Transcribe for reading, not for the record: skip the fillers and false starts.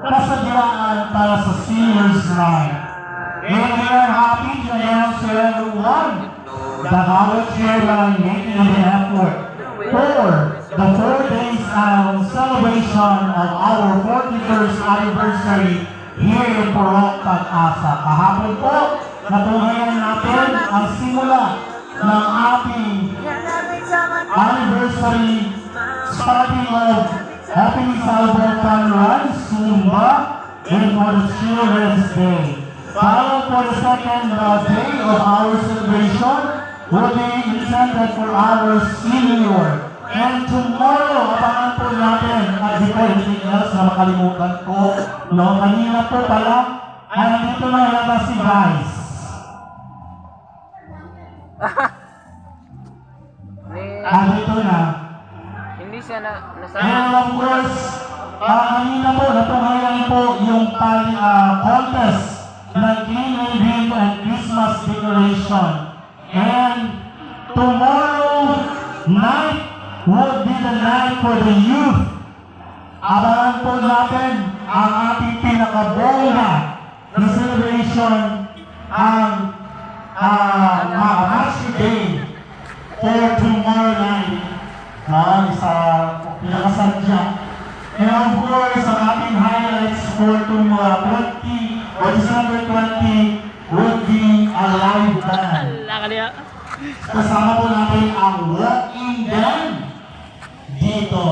kasadyaan para sa seniors night. And we are happy to announce to everyone that our chairman making an effort for the 4 days celebration of our 41st anniversary here in Purok, Pag-asa. Kahapon po, natunghayan natin ang simula ng ating anniversary starting of Happy Salvo Fun Run, Zumba, and for the Children's Day. Followed for the second day of our celebration will be intended for our senior. And tomorrow, abangan po natin at di ko anything else na makalimutan ko. No, kanina po pala, ay nandito na yata si Vice. Dito na. Hindi siya nasa... And of course, kanina po, natunghayan po yung contest ng Clean and Green and Christmas decoration. And tomorrow night would be the night for the youth. Abangan po natin ang ating pinakabongga na celebration ang Mahashi Day for tomorrow night. Isa pinakasadya. And of course, ang ating highlights for tomorrow 20 or December 20 would be a live band. Kasama po natin ang walking band dito.